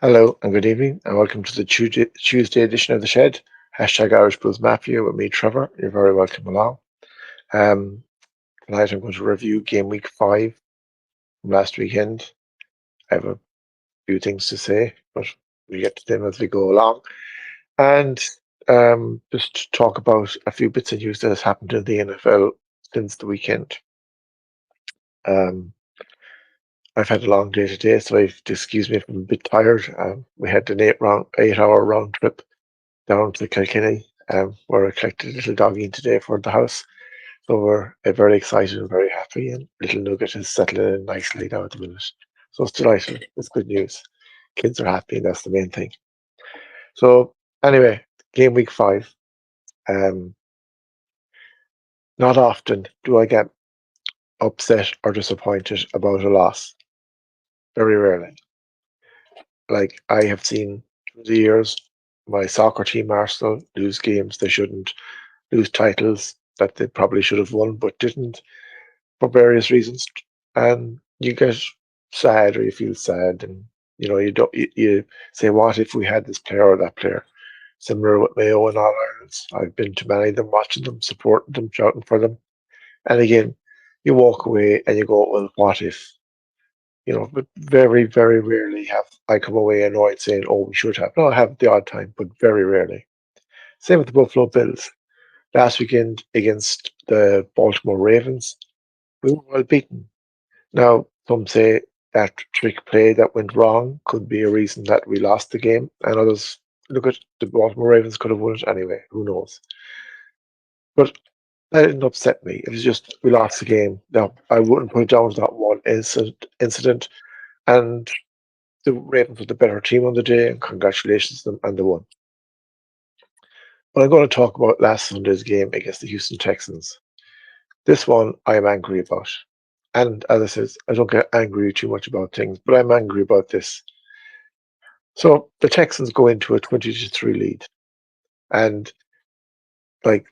Hello and good evening, and welcome to the Tuesday edition of The Shed. Hashtag Irish Blues Mafia with me, Trevor. You're very welcome along. Um, Tonight I'm going to review Game Week 5 from last weekend. I have a few things to say, but we get to them as we go along. And just talk about a few bits of news that has happened in the NFL since the weekend. Um, I've had a long day today, so excuse me if I'm a bit tired. We had an 8-hour round trip down to Kilkenny, where I collected a little doggy today for the house. So we're very excited and very happy, and little Nugget is settling in nicely now at the minute. So it's delightful. It's good news. Kids are happy, and that's the main thing. So anyway, game week 5. Um, Not often do I get upset or disappointed about a loss. Very rarely. Like I have seen through the years, my soccer team Arsenal lose games they shouldn't, lose titles that they probably should have won but didn't for various reasons, and you get sad or you feel sad, and you say, "What if we had this player or that player?" Similar with Mayo and All Irelands. I've been to many of them, watching them, supporting them, shouting for them, and again, you walk away and you go, "Well, what if?" But very, very rarely have I come away annoyed saying, "Oh, we should have." No, I have the odd time, but very rarely. Same with the Buffalo Bills. Last weekend against the Baltimore Ravens, we were well beaten. Now, some say that trick play that went wrong could be a reason that we lost the game, and others look at the Baltimore Ravens could have won it anyway. Who knows? But that didn't upset me. It was just we lost the game. Now, I wouldn't put it down to that one incident, and the Ravens were the better team on the day, and congratulations to them, and they won. But I'm going to talk about last Sunday's game against the Houston Texans. This one I am angry about. And as I said, I don't get angry too much about things, but I'm angry about this. So the Texans go into a 20-3 lead. And like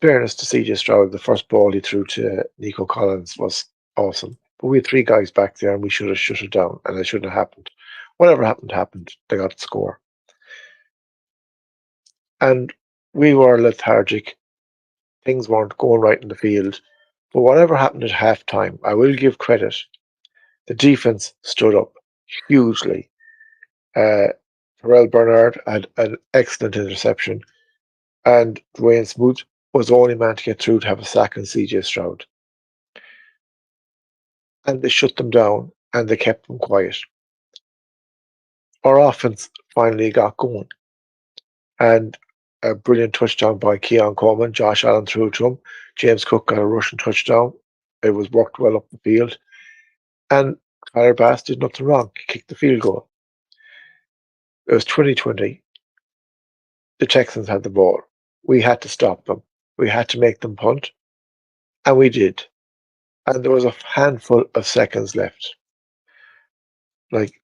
fairness to CJ Stroud, the first ball he threw to Nico Collins was awesome. But we had three guys back there and we should have shut it down and it shouldn't have happened. Whatever happened, happened. They got the score. And we were lethargic. Things weren't going right in the field. But whatever happened at halftime, I will give credit. The defense stood up hugely. Uh, Terrell Bernard had an excellent interception, and Dwayne Smoot was the only man to get through to have a sack on CJ Stroud. And they shut them down and they kept them quiet. Our offense finally got going, and a brilliant touchdown by Keon Coleman. Josh Allen threw it to him. James Cook got a rushing touchdown. It was worked well up the field. And Tyler Bass did nothing wrong. He kicked the field goal. It was 2020. The Texans had the ball. We had to stop them. We had to make them punt, and we did. And there was a handful of seconds left. Like,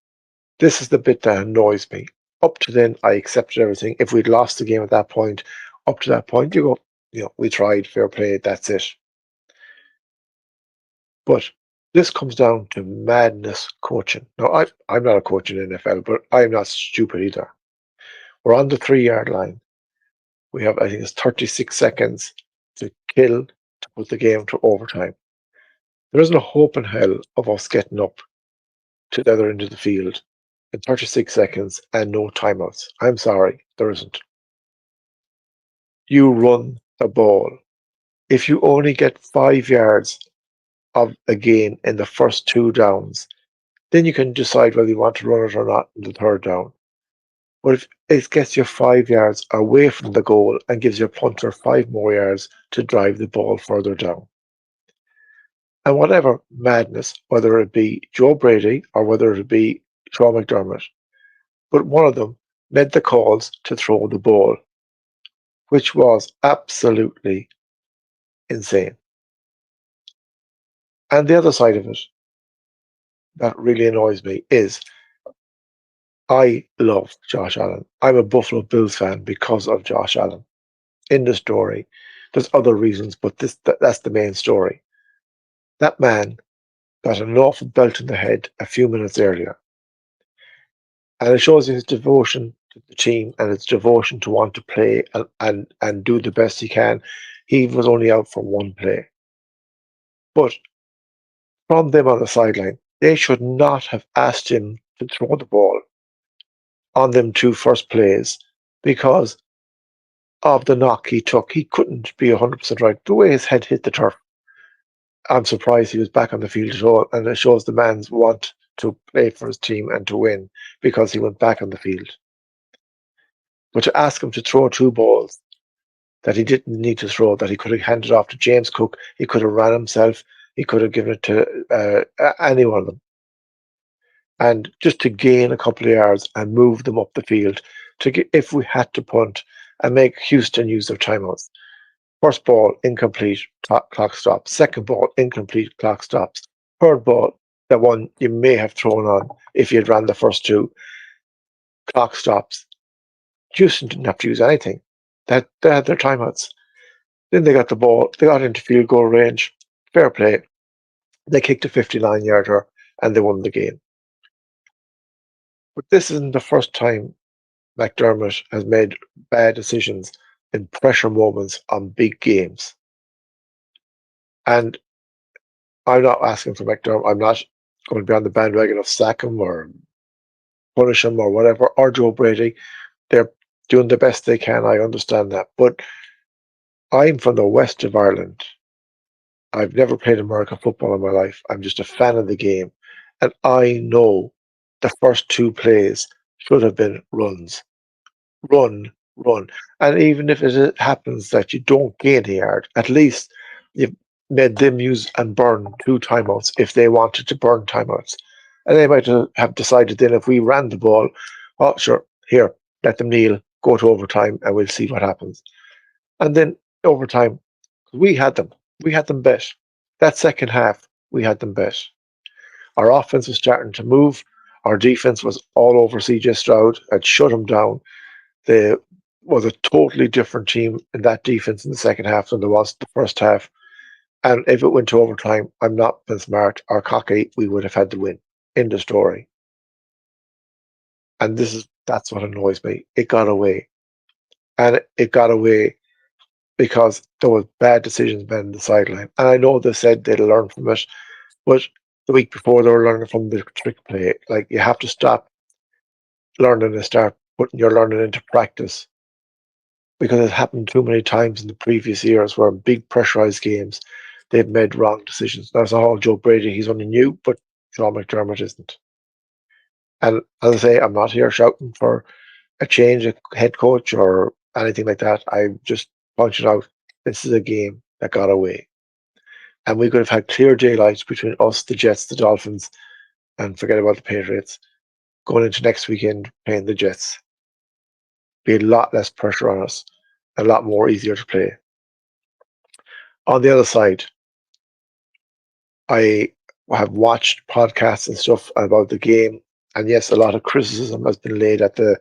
this is the bit that annoys me. Up to then, I accepted everything. If we'd lost the game at that point, up to that point, you go, we tried, fair play, that's it. But this comes down to madness coaching. Now, I'm not a coach in the NFL, but I'm not stupid either. We're on the 3 yard line. We have, I think it's 36 seconds to kill to put the game to overtime. There isn't a hope in hell of us getting up to the other end of the field in 36 seconds and no timeouts. I'm sorry, there isn't. You run the ball. If you only get 5 yards of a gain in the first two downs, then you can decide whether you want to run it or not in the third down. But if it gets you 5 yards away from the goal and gives your punter 5 more yards to drive the ball further down. And whatever madness, whether it be Joe Brady or whether it be Sean McDermott, but one of them made the calls to throw the ball, which was absolutely insane. And the other side of it that really annoys me is I love Josh Allen. I'm a Buffalo Bills fan because of Josh Allen. In the story, there's other reasons, but that's the main story. That man got an awful belt in the head a few minutes earlier. And it shows his devotion to the team and his devotion to want to play and do the best he can. He was only out for one play. But from them on the sideline, they should not have asked him to throw the ball on them two first plays because of the knock he took. He couldn't be 100% right. The way his head hit the turf, I'm surprised he was back on the field at all. And it shows the man's want to play for his team and to win because he went back on the field. But to ask him to throw two balls that he didn't need to throw, that he could have handed off to James Cook, he could have ran himself, he could have given it to any one of them. And just to gain a couple of yards and move them up the field, to get, if we had to punt and make Houston use their timeouts. First ball, incomplete, clock stops. Second ball, incomplete, clock stops. Third ball, the one you may have thrown on if you had ran the first two, clock stops. Houston didn't have to use anything. They had their timeouts. Then they got the ball. They got into field goal range. Fair play. They kicked a 59-yarder and they won the game. But this isn't the first time McDermott has made bad decisions in pressure moments on big games. And I'm not asking for McDermott. I'm not going to be on the bandwagon of sack him or punish him or whatever, or Joe Brady. They're doing the best they can. I understand that. But I'm from the west of Ireland. I've never played American football in my life. I'm just a fan of the game. And I know the first two plays should have been runs. Run. And even if it happens that you don't gain a yard, at least you've made them use and burn two timeouts if they wanted to burn timeouts. And they might have decided then if we ran the ball, oh, sure, here, let them kneel, go to overtime, and we'll see what happens. And then overtime, we had them. We had them bet. That second half, we had them bet. Our offense was starting to move. Our defense was all over CJ Stroud and shut him down. There was a totally different team in that defense in the second half than there was the first half. And if it went to overtime, I'm not been smart or cocky, we would have had the win. In the story. And that's what annoys me. It got away. And it got away because there was bad decisions made on the sideline. And I know they said they'd learn from it, but the week before they were learning from the trick play. Like you have to stop learning and start putting your learning into practice because it happened too many times in the previous years where big pressurized games they've made wrong decisions. That's all Joe Brady, he's only new, but Sean McDermott isn't. And as I say, I'm not here shouting for a change of head coach or anything like that. I just pointed out this is a game that got away. And we could have had clear daylight between us, the Jets, the Dolphins, and forget about the Patriots going into next weekend playing the Jets. Be a lot less pressure on us, a lot more easier to play. On the other side, I have watched podcasts and stuff about the game, and yes, a lot of criticism has been laid at the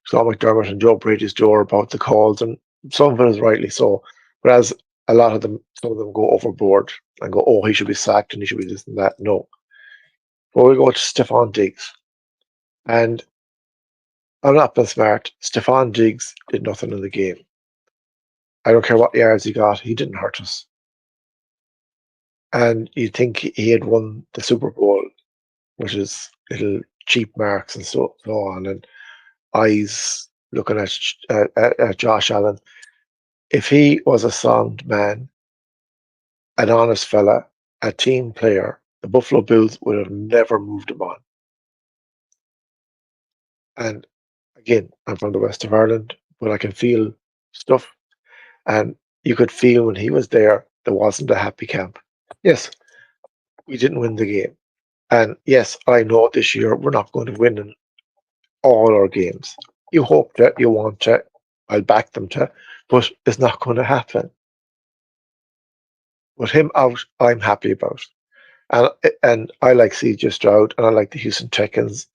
Sean McDermott and Joe Brady's door about the calls, and some of it is rightly so. Whereas a lot of them, some of them go overboard and go, "Oh, he should be sacked and he should be this and that." No, but we go to Stephon Diggs, and I'm not being smart. Stephon Diggs did nothing in the game. I don't care what yards he got; he didn't hurt us. And you think he had won the Super Bowl, which is little cheap marks and so on, and eyes looking at Josh Allen. If he was a sound man, an honest fella, a team player, the Buffalo Bills would have never moved him on. And again, I'm from the west of Ireland, but I can feel stuff. And you could feel when he was there wasn't a happy camp. Yes, we didn't win the game. And yes, I know this year we're not going to win in all our games. You hope that you want to, I'll back them to, but it's not going to happen. With him out, I'm happy about. And I like CJ Stroud and I like the Houston Texans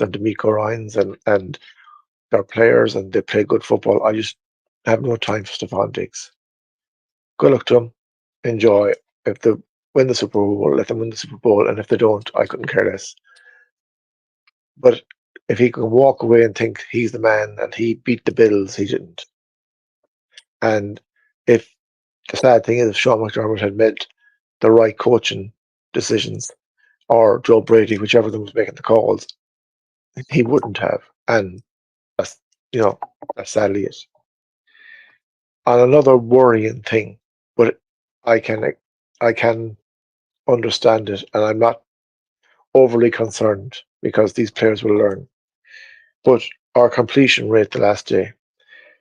and D'Amico Ryans and their players and they play good football. I just have no time for Stephon Diggs. Good luck to them. Enjoy. If they win the Super Bowl, let them win the Super Bowl. And if they don't, I couldn't care less. But if he can walk away and think he's the man and he beat the Bills, he didn't. And if the sad thing is, if Sean McDermott had made the right coaching decisions, or Joe Brady, whichever of them was making the calls, he wouldn't have. And that's you know that's sadly it. On another worrying thing, but I can I can understand it, and I'm not overly concerned because these players will learn. But our completion rate the last day,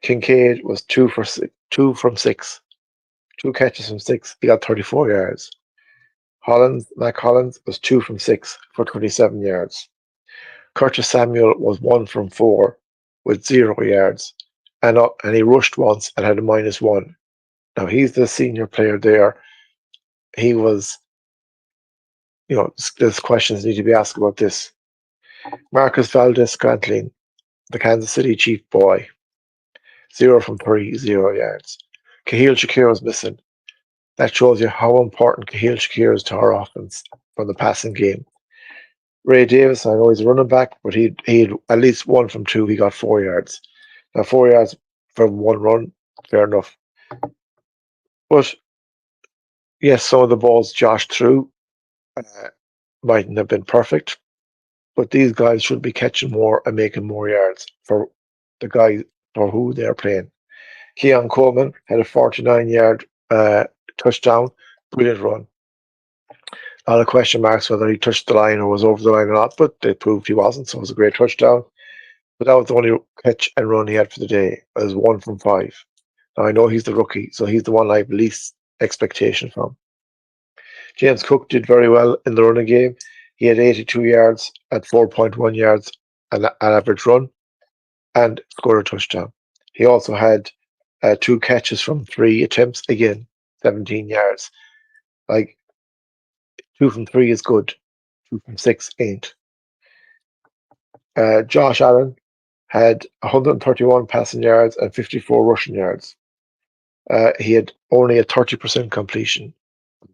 Kincaid was 2 from 6, 2 catches from 6. He got 34 yards. Mac Hollins was 2 from 6 for 27 yards. Curtis Samuel was 1 from 4 with 0 yards, and he rushed once and had a -1. Now he's the senior player there. He was, there's questions need to be asked about this. Marcus Valdez-Scantling, the Kansas City Chief boy, 0 from 3, 0 yards. Kahil Shakir was missing. That shows you how important Kahil Shakir is to our offense from the passing game. Ray Davis, I know he's a running back, but he had at least 1 from 2. He got 4 yards. Now 4 yards from one run, fair enough. But yes, some of the balls Josh threw mightn't have been perfect, but these guys should be catching more and making more yards for the guys for who they're playing. Keon Coleman had a 49-yard touchdown, brilliant run. A lot of question marks whether he touched the line or was over the line or not, but they proved he wasn't, so it was a great touchdown. But that was the only catch and run he had for the day. It was 1 from 5. Now I know he's the rookie, so he's the one I have least expectation from. James Cook did very well in the running game. He had 82 yards at 4.1 yards an average run and scored a touchdown. He also had 2 catches from 3 attempts, again, 17 yards. Like, 2 from 3 is good. 2 from 6 ain't. Josh Allen had 131 passing yards and 54 rushing yards. He had only a 30% completion.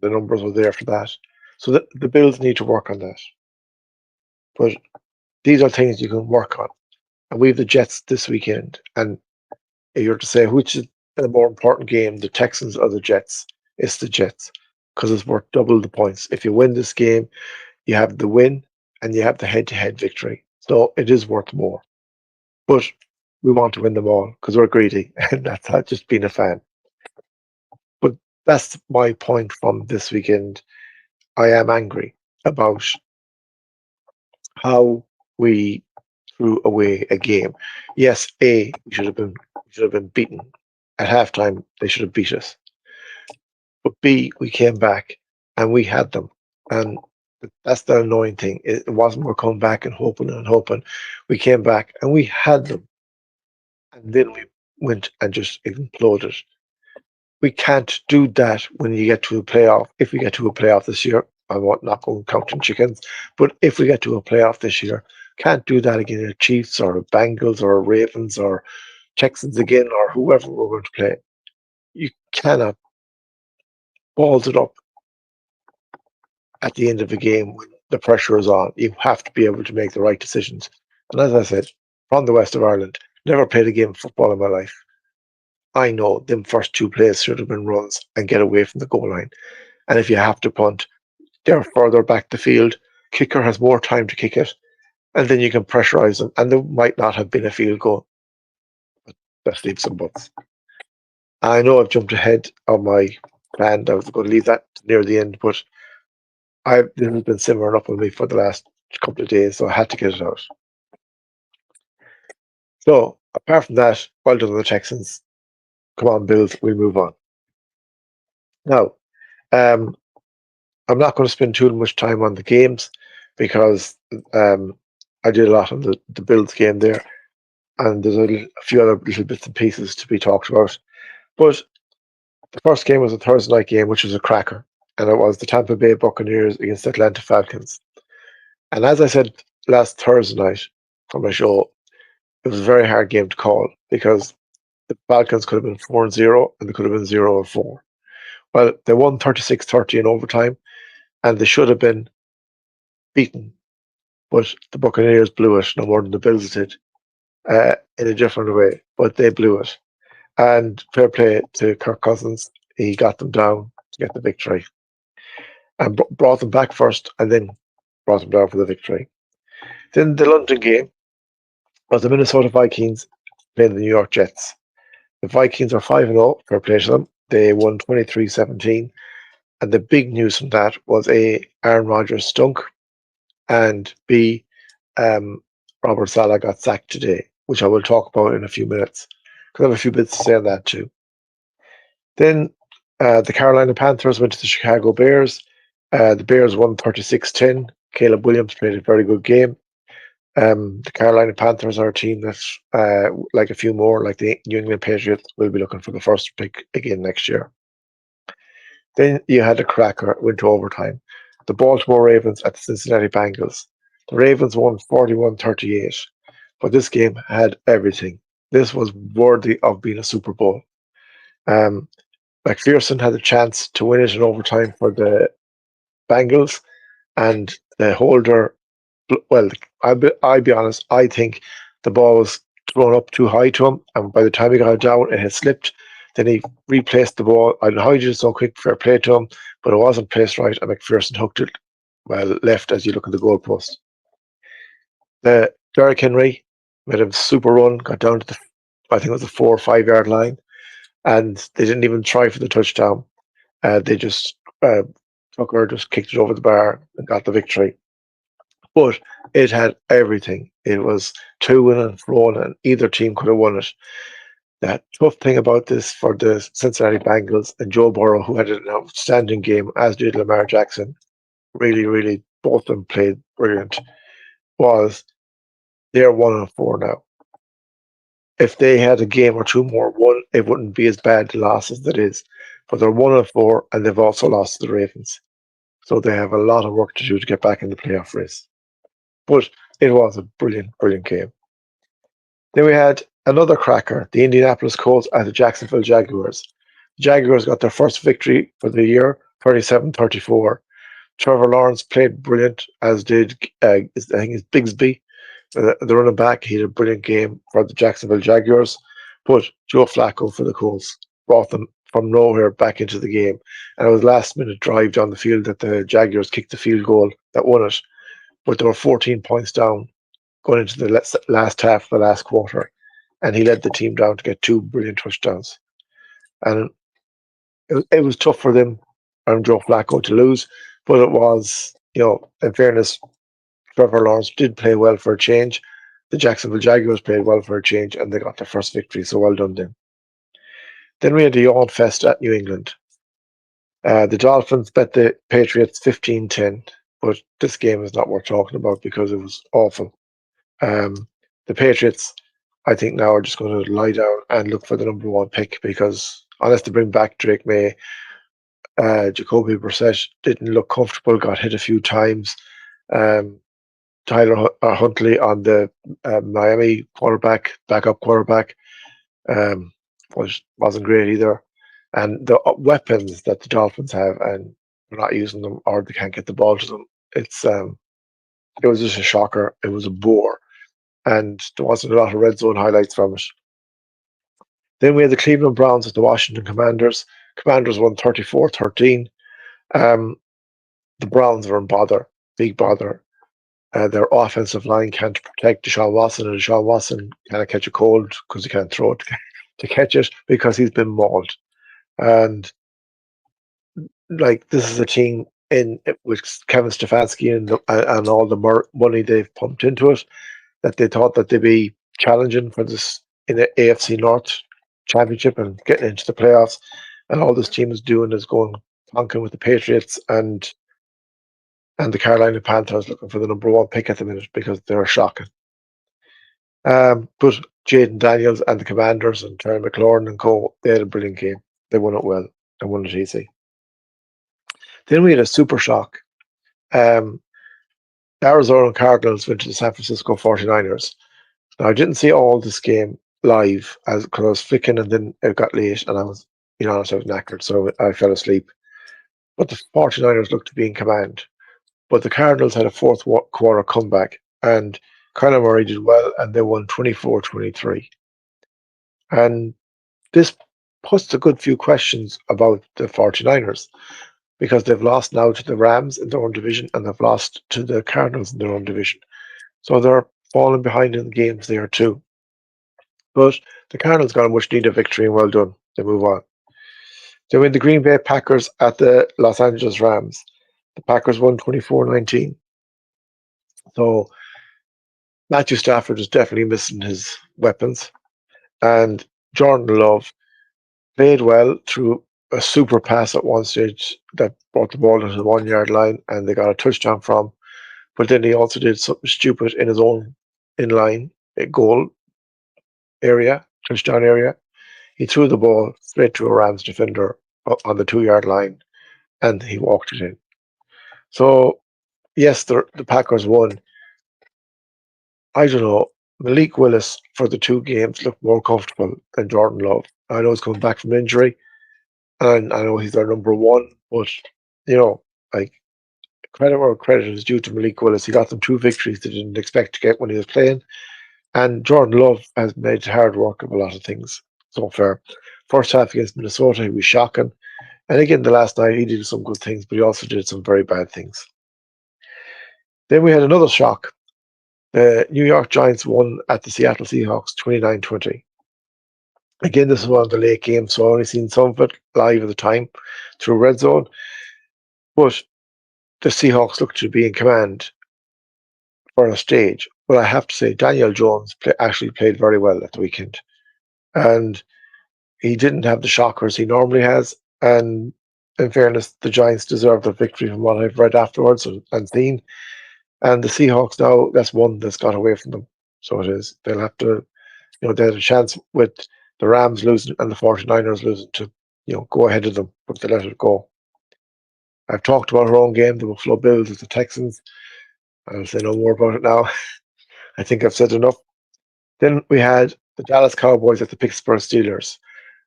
The numbers were there for that. So the Bills need to work on that. But these are things you can work on. And we have the Jets this weekend. And if you're to say which is the more important game, the Texans or the Jets, it's the Jets because it's worth double the points. If you win this game, you have the win and you have the head-to-head victory. So it is worth more. But we want to win them all because we're greedy, and that's not just being a fan. But that's my point from this weekend. I am angry about how we threw away a game. Yes, we should have been beaten at halftime. They should have beat us. But B, we came back and we had them, and that's the annoying thing. It wasn't we're coming back and hoping and hoping. We came back and we had them, and then we went and just imploded. We can't do that when you get to a playoff. If we get to a playoff this year, I want not going counting chickens, but if we get to a playoff this year, can't do that again at Chiefs or Bengals or Ravens or Texans again or whoever we're going to play. You cannot balls it up at the end of the game when the pressure is on. You have to be able to make the right decisions. And as I said, from the west of Ireland, never played a game of football in my life. I know them first 2 plays should have been runs and get away from the goal line. And if you have to punt, they're further back the field. Kicker has more time to kick it, and then you can pressurize them. And there might not have been a field goal, but let's leave some buts. I know I've jumped ahead of my plan. I was going to leave that near the end, but this has been simmering up on me for the last couple of days, so I had to get it out. So apart from that, well done the Texans. Come on, Bills, we'll move on. Now, um, I'm not going to spend too much time on the games because I did a lot on the Bills game there, and there's a few other little bits and pieces to be talked about. But the first game was a Thursday night game, which was a cracker, and it was the Tampa Bay Buccaneers against the Atlanta Falcons. And as I said last Thursday night for my show, it was a very hard game to call because the Falcons could have been 4-0 and they could have been 0-4. Well, they won 36-30 in overtime, and they should have been beaten but the Buccaneers blew it no more than the Bills did, in a different way, but they blew it. And fair play to Kirk Cousins. He got them down to get the victory and brought them back first and then brought them down for the victory. Then the London game was the Minnesota Vikings playing the New York Jets. The Vikings are 5-0, fair play to them. They won 23-17. And the big news from that was A, Aaron Rodgers stunk, and B, um, Robert Saleh got sacked today, which I will talk about in a few minutes, because I have a few bits to say on that too. Then the Carolina Panthers went to the Chicago Bears. The Bears won 36-10. Caleb Williams played a very good game. The Carolina Panthers are a team that, like a few more, like the New England Patriots, will be looking for the first pick again next year. Then you had a cracker, went to overtime. The Baltimore Ravens at the Cincinnati Bengals. The Ravens won 41-38, but this game had everything. This was worthy of being a Super Bowl. Um, McPherson had a chance to win it in overtime for the Bengals, and the holder, well, I'll be honest, I think the ball was thrown up too high to him, and by the time he got it down, it had slipped. Then he replaced the ball. I don't know how he did it so quick, fair play to him, but it wasn't placed right, and McPherson hooked it well left as you look at the goalpost. The Derrick Henry made a super run, got down to the, I think it was the 4 or 5 yard line, and they didn't even try for the touchdown. They just Tucker just kicked it over the bar and got the victory. But it had everything. It was two in and fro, and either team could have won it. The tough thing about this for the Cincinnati Bengals and Joe Burrow, who had an outstanding game, as did Lamar Jackson, really, really, both of them played brilliant, was they're 1-4 now. If they had a game or two more won, it wouldn't be as bad a loss as it is. But they're 1-4, and they've also lost to the Ravens. So they have a lot of work to do to get back in the playoff race. But it was a brilliant, brilliant game. Then we had another cracker, the Indianapolis Colts at the Jacksonville Jaguars. The Jaguars got their first victory for the year, 37-34. Trevor Lawrence played brilliant, as did, I think it's Bigsby, the running back. He had a brilliant game for the Jacksonville Jaguars. But Joe Flacco for the Colts brought them from nowhere back into the game. And it was last minute drive down the field that the Jaguars kicked the field goal that won it. But they were 14 points down going into the last half of the last quarter. And he led the team down to get two brilliant touchdowns. And it was tough for them and Joe Flacco to lose, but it was, in fairness, Trevor Lawrence did play well for a change. The Jacksonville Jaguars played well for a change, and they got their first victory, so well done them. Then we had the Yawn Fest at New England. The Dolphins bet the Patriots 15-10, but this game is not worth talking about because it was awful. The Patriots, I think now, are just going to lie down and look for the number one pick because unless they bring back Drake May, Jacoby Brissett didn't look comfortable, got hit a few times. Tyler Huntley on the Miami backup quarterback, wasn't great either. And the weapons that the Dolphins have, and they're not using them, or they can't get the ball to them. It was just a shocker. It was a bore, and there wasn't a lot of red zone highlights from it. Then we had the Cleveland Browns at the Washington Commanders. Commanders won 34-13. The Browns were in bother, big bother. Their offensive line can't protect Deshaun Watson, and Deshaun Watson can't catch a cold because he can't throw it to catch it because he's been mauled. And like this is a team in with Kevin Stefanski and all the money they've pumped into it that they thought that they'd be challenging for this in the AFC North Championship and getting into the playoffs. And all this team is doing is going honking with the Patriots and the Carolina Panthers looking for the number one pick at the minute because they're shocking. But Jaden Daniels and the Commanders and Terry McLaurin and co, they had a brilliant game. They won it well. They won it easy. Then we had a super shock. The Arizona Cardinals went to the San Francisco 49ers. Now, I didn't see all this game live because I was flicking and then it got late and I was, honest, I was knackered, so I fell asleep. But the 49ers looked to be in command. but the Cardinals had a quarter comeback, and Kyler Murray did well, and they won 24-23. And this puts a good few questions about the 49ers because they've lost now to the Rams in their own division and they've lost to the Cardinals in their own division. So they're falling behind in the games there too. But the Cardinals got a much needed victory and well done. They move on. They win the Green Bay Packers at the Los Angeles Rams. The Packers won 24-19. So Matthew Stafford is definitely missing his weapons. And Jordan Love played well through a super pass at one stage that brought the ball to the 1 yard line and they got a touchdown from. But then he also did something stupid in his own inline goal area, touchdown area. He threw the ball straight to a Rams defender on the 2 yard line and he walked it in. So, yes, the Packers won. I don't know. Malik Willis for the two games looked more comfortable than Jordan Love. I know he's coming back from injury, and I know he's their number one, but like credit where credit is due to Malik Willis. He got them two victories they didn't expect to get when he was playing. And Jordan Love has made hard work of a lot of things so far. First half against Minnesota, he was shocking. And again, the last night, he did some good things, but he also did some very bad things. Then we had another shock. The New York Giants won at the Seattle Seahawks 29-20. Again, this is one of the late games, so I only seen some of it live at the time through Red Zone. But the Seahawks looked to be in command for a stage. But I have to say, Daniel Jones actually played very well at the weekend. And he didn't have the shockers he normally has. And in fairness, the Giants deserved the victory from what I've read afterwards and seen. And the Seahawks now, that's one that's got away from them. So it is. They'll have to, they had a chance with the Rams losing and the 49ers losing to, go ahead of them, but they let it go. I've talked about our own game, the Buffalo Bills with the Texans. I'll say no more about it now. I think I've said enough. Then we had the Dallas Cowboys at the Pittsburgh Steelers.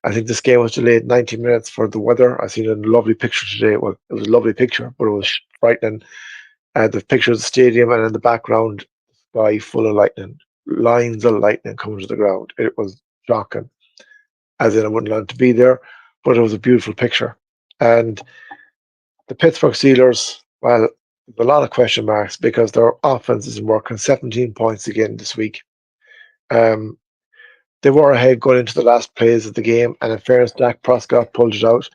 I think this game was delayed 90 minutes for the weather. I seen a lovely picture today. Well, it was a lovely picture, but it was frightening. The picture of the stadium and in the background, sky full of lightning, lines of lightning coming to the ground. It was shocking. As in, I wouldn't want to be there, but it was a beautiful picture. And the Pittsburgh Steelers, well, a lot of question marks because their offense isn't working. 17 points again this week. Um, they were ahead going into the last plays of the game, and in fairness, Dak Prescott pulled it out.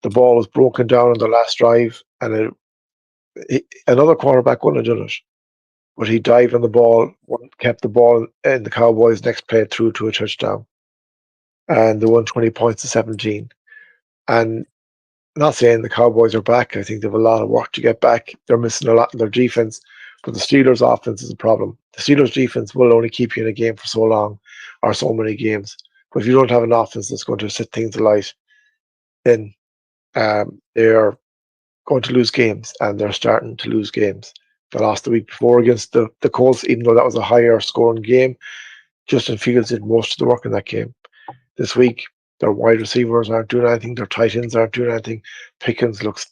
The ball was broken down on the last drive, and another quarterback wouldn't have done it. But he dived on the ball, kept the ball in the Cowboys' next play through to a touchdown. And they won 20 points to 17. And not saying the Cowboys are back. I think they have a lot of work to get back. They're missing a lot in their defense, but the Steelers' offense is a problem. The Steelers' defense will only keep you in a game for so long or so many games. But if you don't have an offense that's going to set things alight, then they're going to lose games, and they're starting to lose games. They lost the week before against the Colts, even though that was a higher scoring game. Justin Fields did most of the work in that game. This week, their wide receivers aren't doing anything. Their tight ends aren't doing anything. Pickens looks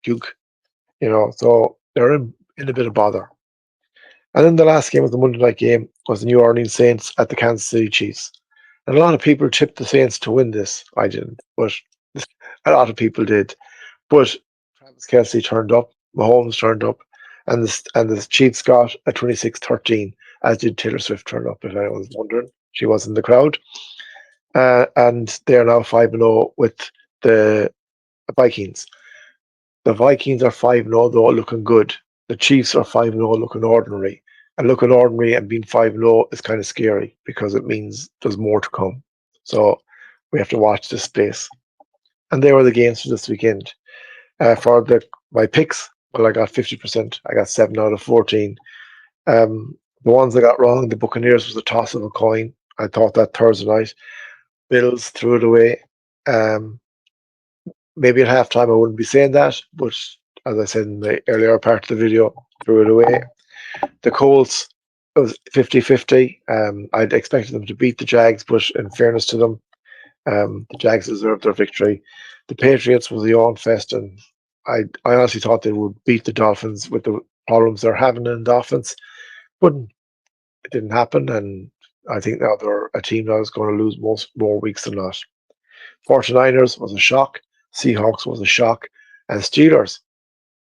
puke, so they're in a bit of bother. And then the last game of the Monday night game was the New Orleans Saints at the Kansas City Chiefs. And a lot of people tipped the Saints to win this. I didn't, but a lot of people did. But Travis Kelce turned up, Mahomes turned up, and the Chiefs got a 26-13, as did Taylor Swift turn up, if anyone's wondering. She was in the crowd. And they are now 5-0 with the Vikings. The Vikings are 5-0, though, looking good. The Chiefs are 5-0, looking ordinary. And looking ordinary and being 5-0 is kind of scary because it means there's more to come. So we have to watch this space. And they were the games for this weekend. For my picks, well, I got 50%. I got 7 out of 14. The ones I got wrong, the Buccaneers was a toss of a coin. I thought that Thursday night. Bills threw it away. Maybe at halftime I wouldn't be saying that, but as I said in the earlier part of the video, threw it away. The Colts, it was 50-50. I'd expected them to beat the Jags, but in fairness to them, the Jags deserved their victory. The Patriots was a yawn fest, and I honestly thought they would beat the Dolphins with the problems they're having in the offense, but it didn't happen. And I think now they're a team that is going to lose most more weeks than not. 49ers was a shock. Seahawks was a shock. And Steelers,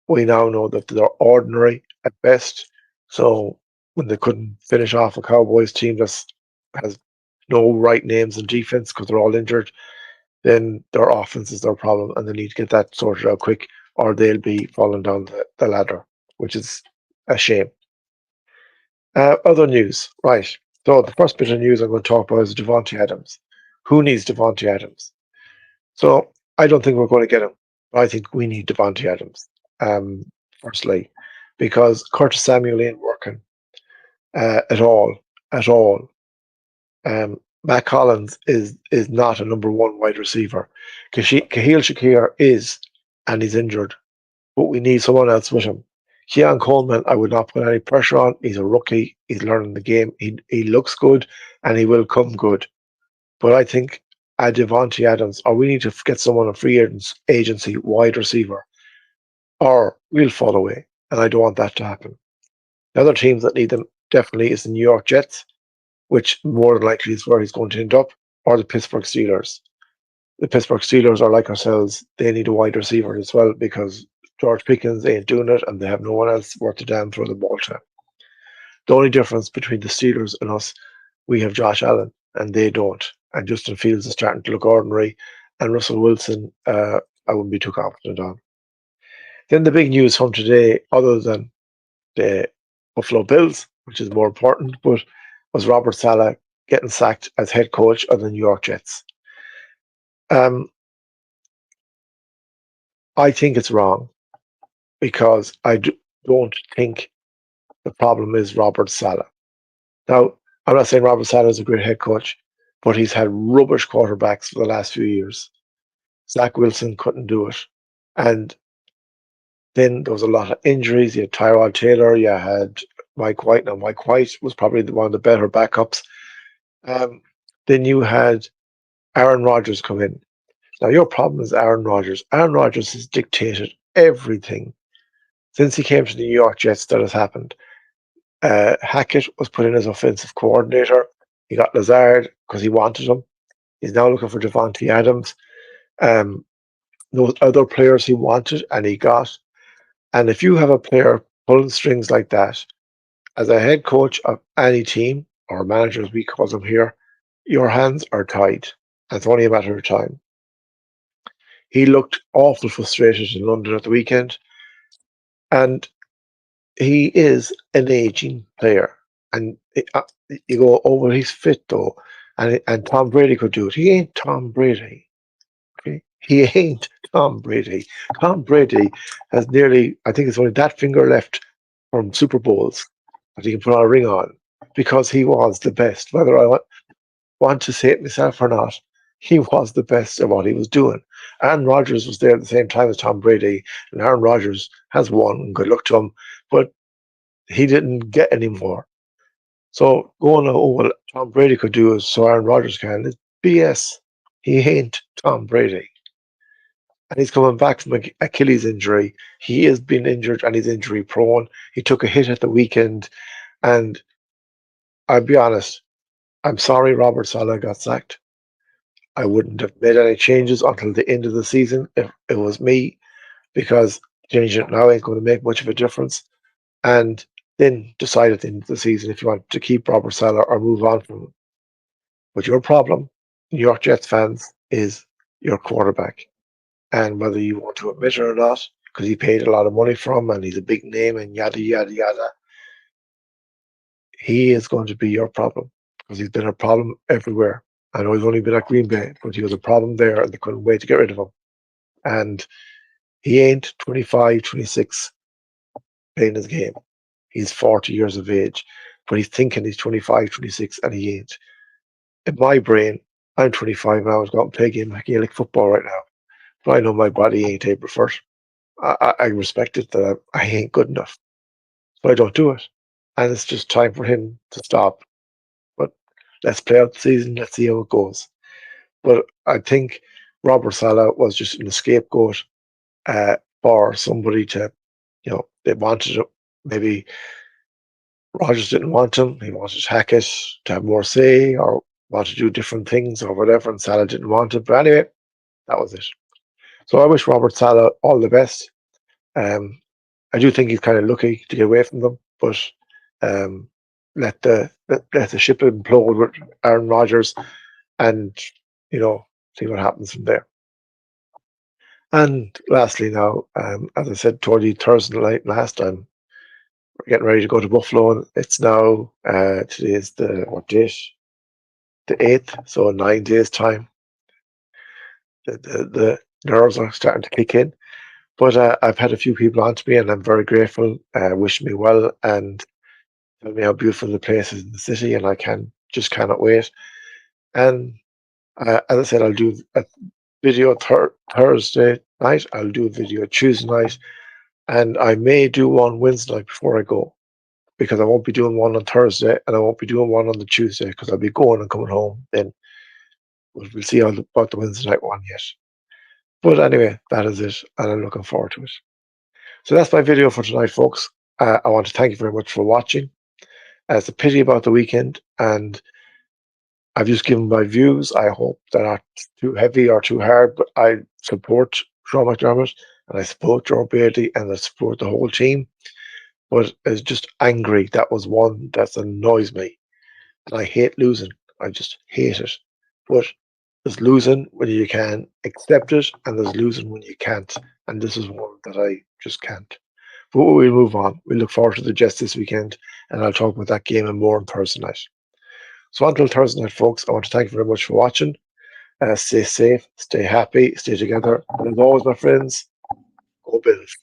we now know that they're ordinary at best. So when they couldn't finish off a Cowboys team that has no right names in defense because they're all injured, then their offense is their problem, and they need to get that sorted out quick, or they'll be falling down the ladder, which is a shame. Other news, right? So the first bit of news I'm going to talk about is Devante Adams. Who needs Devante Adams? So I don't think we're going to get him. But I think we need Devante Adams. Um, Firstly, because Curtis Samuel ain't working at all, at all. Matt Collins is not a number one wide receiver. Kahil Shakir is, and he's injured, but we need someone else with him. Keon Coleman, I would not put any pressure on. He's a rookie. He's learning the game. He looks good, and he will come good. But I think Devontae Adams, or we need to get someone a free agency wide receiver, or we'll fall away. And I don't want that to happen. The other teams that need them definitely is the New York Jets, which more than likely is where he's going to end up, or the Pittsburgh Steelers. The Pittsburgh Steelers are like ourselves. They need a wide receiver as well because George Pickens ain't doing it and they have no one else worth a damn throw the ball to. The only difference between the Steelers and us, we have Josh Allen and they don't. And Justin Fields is starting to look ordinary. And Russell Wilson, I wouldn't be too confident on. Then the big news from today, other than the Buffalo Bills, which is more important, but was Robert Saleh getting sacked as head coach of the New York Jets. Um, I think it's wrong because don't think the problem is Robert Saleh. Now, I'm not saying Robert Saleh is a great head coach, but he's had rubbish quarterbacks for the last few years. Zach Wilson couldn't do it. And then there was a lot of injuries. You had Tyrod Taylor, you had Mike White. Now, Mike White was probably one of the better backups. Um, then you had Aaron Rodgers come in. Now, your problem is Aaron Rodgers. Aaron Rodgers has dictated everything since he came to the New York Jets that has happened. Hackett was put in as offensive coordinator. He got Lazard because he wanted him. He's now looking for Devontae Adams. Um, those other players he wanted and he got. And if you have a player pulling strings like that, as a head coach of any team, or manager as we call them here, your hands are tied. And it's only a matter of time. He looked awful frustrated in London at the weekend. And he is an aging player. And you go, oh, well, he's fit though. And Tom Brady could do it. He ain't Tom Brady. Okay? He ain't Tom Brady. Tom Brady has nearly, I think it's only that finger left from Super Bowls that he can put on a ring on because he was the best. Whether I want to say it myself or not, he was the best at what he was doing. Aaron Rodgers was there at the same time as Tom Brady, and Aaron Rodgers has won, and good luck to him, but he didn't get any more. So going, oh, well, Tom Brady could do it, so Aaron Rodgers can, it's BS. He ain't Tom Brady. And he's coming back from an Achilles injury. He has been injured and he's injury prone. He took a hit at the weekend. And I'll be honest, I'm sorry Robert Saleh got sacked. I wouldn't have made any changes until the end of the season if it was me, because changing it now ain't going to make much of a difference. And then decide at the end of the season if you want to keep Robert Saleh or move on from him. But your problem, New York Jets fans, is your quarterback. And whether you want to admit it or not, because he paid a lot of money for him and he's a big name and yada, yada, yada, he is going to be your problem because he's been a problem everywhere. I know he's only been at Green Bay, but he was a problem there and they couldn't wait to get rid of him. And he ain't 25, 26 playing his game. He's 40 years of age, but he's thinking he's 25, 26, and he ain't. In my brain, I'm 25 and I was going to play a game of Gaelic football right now, but I know my body ain't able for it. I respect it that I ain't good enough, so I don't do it. And it's just time for him to stop. But let's play out the season. Let's see how it goes. But I think Robert Saleh was just an scapegoat. for somebody to, they wanted it. Maybe Rogers didn't want him. He wanted Hackett to have more say or want to do different things or whatever, and Salah didn't want it. But anyway, that was it. So I wish Robert Salah all the best. Um, I do think he's kind of lucky to get away from them, but um, let the ship implode with Aaron Rodgers, and see what happens from there. And lastly, now, as I said, toward you Thursday night last time, we're getting ready to go to Buffalo. And it's now today is the what date? The 8th, so in 9 days' time. The nerves are starting to kick in. But I've had a few people on to me, and I'm very grateful, wishing me well, and tell me how beautiful the place is in the city, and I cannot wait. And as I said, I'll do a video Thursday night. I'll do a video Tuesday night, and I may do one Wednesday night before I go, because I won't be doing one on Thursday, and I won't be doing one on the Tuesday because I'll be going and coming home. Then we'll see about the Wednesday night one yet. But anyway, that is it, and I'm looking forward to it. So that's my video for tonight, folks. I want to thank you very much for watching. It's a pity about the weekend, and I've just given my views. I hope they're not too heavy or too hard, but I support Sean McDermott, and I support Joe Beatty, and I support the whole team. But it's just angry. That was one that annoys me. And I hate losing. I just hate it. But there's losing when you can accept it, and there's losing when you can't. And this is one that I just can't. But we'll move on. We look forward to the Jets this weekend, and I'll talk about that game and more on Thursday night. So until Thursday night, folks, I want to thank you very much for watching. Stay safe, stay happy, stay together. And as always, my friends, go Bills.